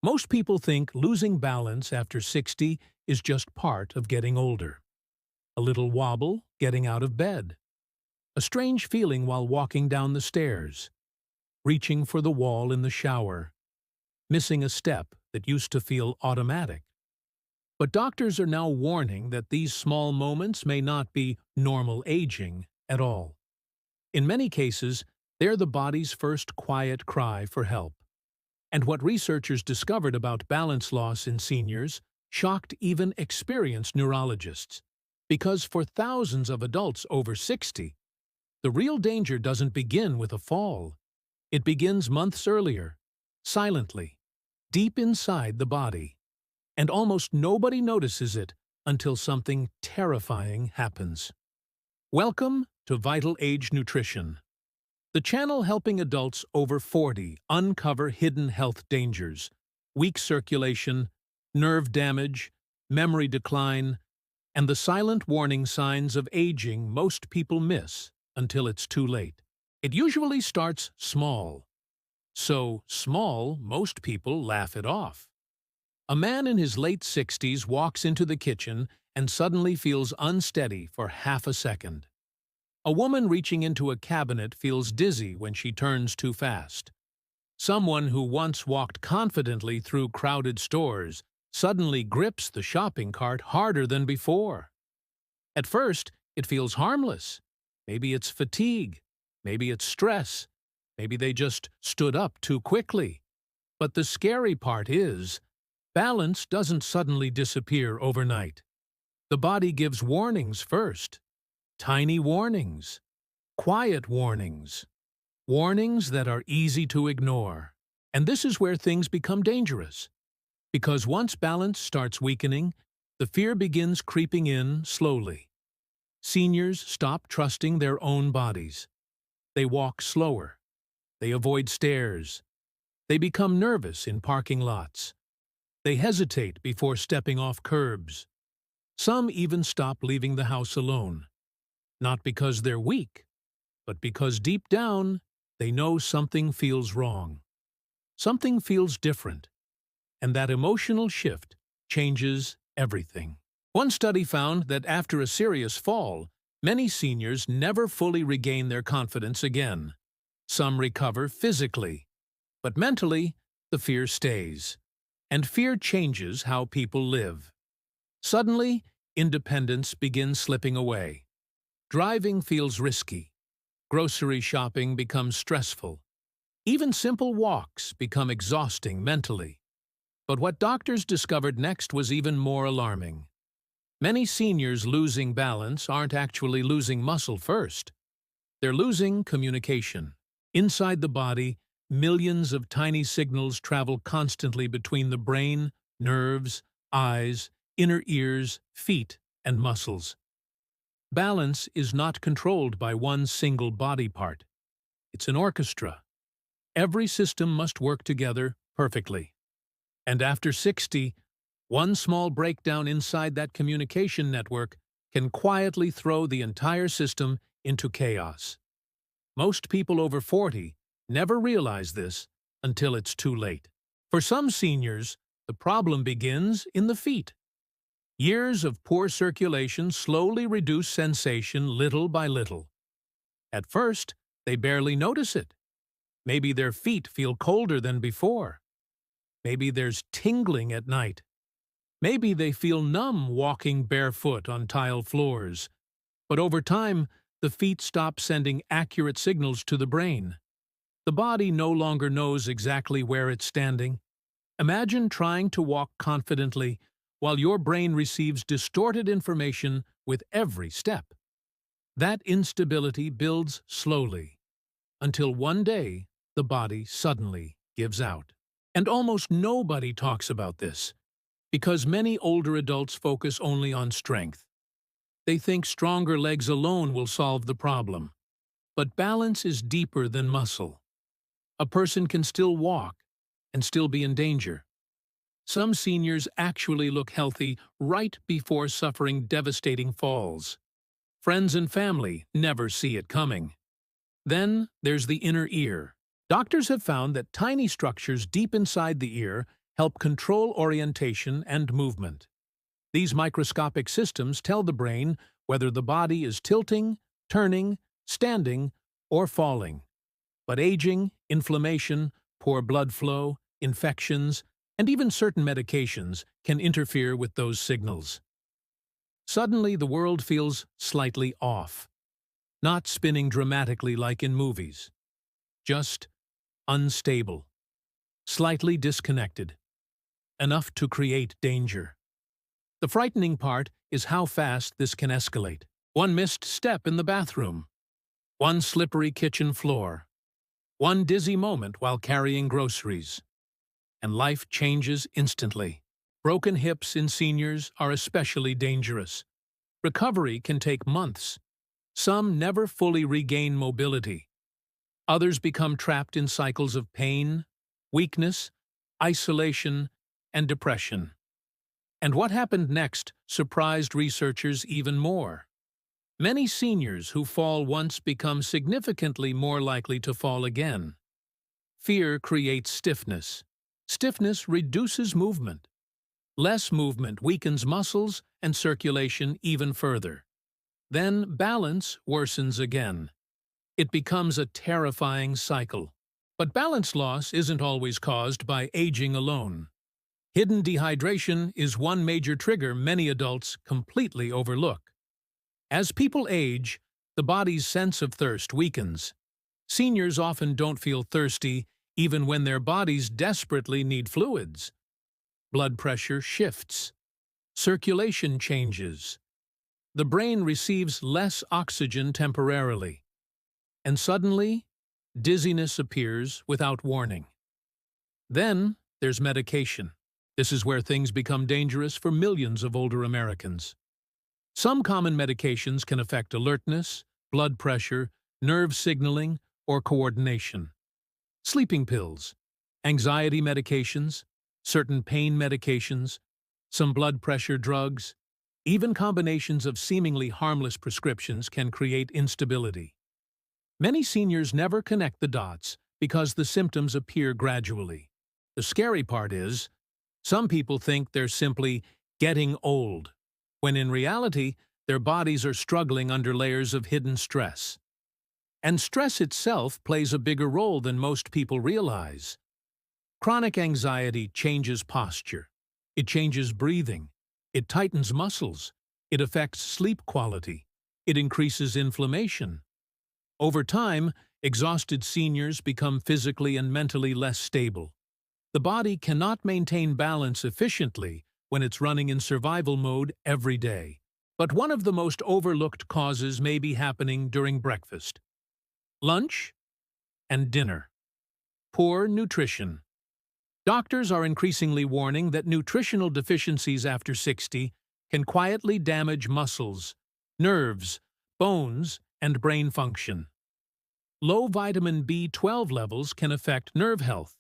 Most people think losing balance after 60 is just part of getting older. A little wobble getting out of bed, a strange feeling while walking down the stairs, reaching for the wall in the shower, missing a step that used to feel automatic. But doctors are now warning that these small moments may not be normal aging at all. In many cases, they're the body's first quiet cry for help. And what researchers discovered about balance loss in seniors shocked even experienced neurologists. Because for thousands of adults over 60, the real danger doesn't begin with a fall. It begins months earlier, silently, deep inside the body. And almost nobody notices it until something terrifying happens. Welcome to Vital Age Nutrition, the channel helping adults over 40 uncover hidden health dangers, weak circulation, nerve damage, memory decline, and the silent warning signs of aging most people miss until it's too late. It usually starts small. So small, most people laugh it off. A man in his late 60s walks into the kitchen and suddenly feels unsteady for half a second. A woman reaching into a cabinet feels dizzy when she turns too fast. Someone who once walked confidently through crowded stores suddenly grips the shopping cart harder than before. At first, it feels harmless. Maybe it's fatigue. Maybe it's stress. Maybe they just stood up too quickly. But the scary part is, balance doesn't suddenly disappear overnight. The body gives warnings first. Tiny warnings. Quiet warnings. Warnings that are easy to ignore. And this is where things become dangerous. Because once balance starts weakening, the fear begins creeping in slowly. Seniors stop trusting their own bodies. They walk slower. They avoid stairs. They become nervous in parking lots. They hesitate before stepping off curbs. Some even stop leaving the house alone. Not because they're weak, but because deep down, they know something feels wrong. Something feels different. And that emotional shift changes everything. One study found that after a serious fall, many seniors never fully regain their confidence again. Some recover physically, but mentally, the fear stays. And fear changes how people live. Suddenly, independence begins slipping away. Driving feels risky. Grocery shopping becomes stressful. Even simple walks become exhausting mentally. But what doctors discovered next was even more alarming. Many seniors losing balance aren't actually losing muscle first. They're losing communication. Inside the body, millions of tiny signals travel constantly between the brain, nerves, eyes, inner ears, feet, and muscles. Balance is not controlled by one single body part. It's an orchestra. Every system must work together perfectly. And after 60, one small breakdown inside that communication network can quietly throw the entire system into chaos. Most people over 40 never realize this until it's too late. For some seniors, the problem begins in the feet. Years of poor circulation slowly reduce sensation little by little. At first, they barely notice it. Maybe their feet feel colder than before. Maybe there's tingling at night. Maybe they feel numb walking barefoot on tile floors. But over time, the feet stop sending accurate signals to the brain. The body no longer knows exactly where it's standing. Imagine trying to walk confidently while your brain receives distorted information with every step. That instability builds slowly, until one day the body suddenly gives out. And almost nobody talks about this, because many older adults focus only on strength. They think stronger legs alone will solve the problem. But balance is deeper than muscle. A person can still walk and still be in danger. Some seniors actually look healthy right before suffering devastating falls. Friends and family never see it coming. Then there's the inner ear. Doctors have found that tiny structures deep inside the ear help control orientation and movement. These microscopic systems tell the brain whether the body is tilting, turning, standing, or falling. But aging, inflammation, poor blood flow, infections, and even certain medications can interfere with those signals. Suddenly, the world feels slightly off, not spinning dramatically like in movies, just unstable, slightly disconnected, enough to create danger. The frightening part is how fast this can escalate. One missed step in the bathroom, one slippery kitchen floor, one dizzy moment while carrying groceries, and life changes instantly. Broken hips in seniors are especially dangerous. Recovery can take months. Some never fully regain mobility. Others become trapped in cycles of pain, weakness, isolation, and depression. And what happened next surprised researchers even more. Many seniors who fall once become significantly more likely to fall again. Fear creates stiffness. Stiffness reduces movement. Less movement weakens muscles and circulation even further. Then balance worsens again. It becomes a terrifying cycle. But balance loss isn't always caused by aging alone. Hidden dehydration is one major trigger many adults completely overlook. As people age, the body's sense of thirst weakens. Seniors often don't feel thirsty even when their bodies desperately need fluids. Blood pressure shifts. Circulation changes. The brain receives less oxygen temporarily. And suddenly, dizziness appears without warning. Then there's medication. This is where things become dangerous for millions of older Americans. Some common medications can affect alertness, blood pressure, nerve signaling, or coordination. Sleeping pills, anxiety medications, certain pain medications, some blood pressure drugs, even combinations of seemingly harmless prescriptions can create instability. Many seniors never connect the dots because the symptoms appear gradually. The scary part is, some people think they're simply getting old, when in reality, their bodies are struggling under layers of hidden stress. And stress itself plays a bigger role than most people realize. Chronic anxiety changes posture. It changes breathing. It tightens muscles. It affects sleep quality. It increases inflammation. Over time, exhausted seniors become physically and mentally less stable. The body cannot maintain balance efficiently when it's running in survival mode every day. But one of the most overlooked causes may be happening during breakfast, lunch, and dinner. Poor nutrition. Doctors are increasingly warning that nutritional deficiencies after 60 can quietly damage muscles, nerves, bones, and brain function. Low vitamin B12 levels can affect nerve health.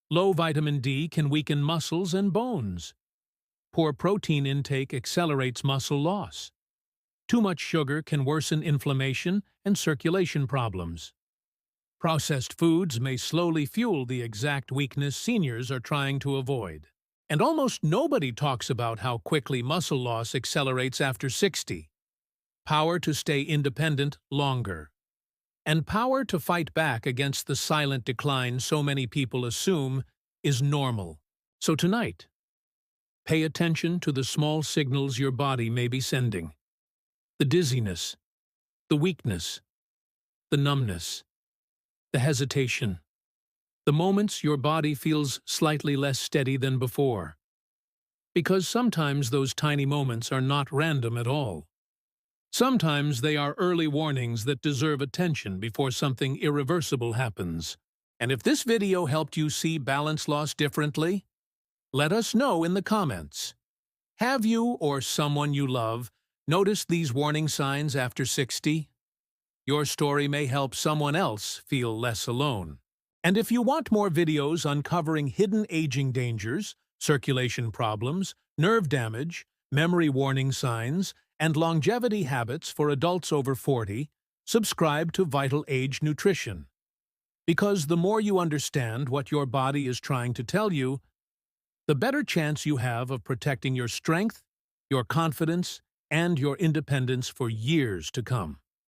Low vitamin D can weaken muscles and bones. Poor protein intake accelerates muscle loss. Too much sugar can worsen inflammation and circulation problems. Processed foods may slowly fuel the exact weakness seniors are trying to avoid. And almost nobody talks about how quickly muscle loss accelerates after 60. Power to stay independent longer. And power to fight back against the silent decline so many people assume is normal. So tonight, pay attention to the small signals your body may be sending. The dizziness, the weakness, the numbness, the hesitation. The moments your body feels slightly less steady than before. Because sometimes those tiny moments are not random at all. Sometimes they are early warnings that deserve attention before something irreversible happens. And if this video helped you see balance loss differently, let us know in the comments. Have you or someone you love noticed these warning signs after 60? Your story may help someone else feel less alone. And if you want more videos uncovering hidden aging dangers, circulation problems, nerve damage, memory warning signs, and longevity habits for adults over 40, subscribe to Vital Age Nutrition. Because the more you understand what your body is trying to tell you, the better chance you have of protecting your strength, your confidence, and your independence for years to come.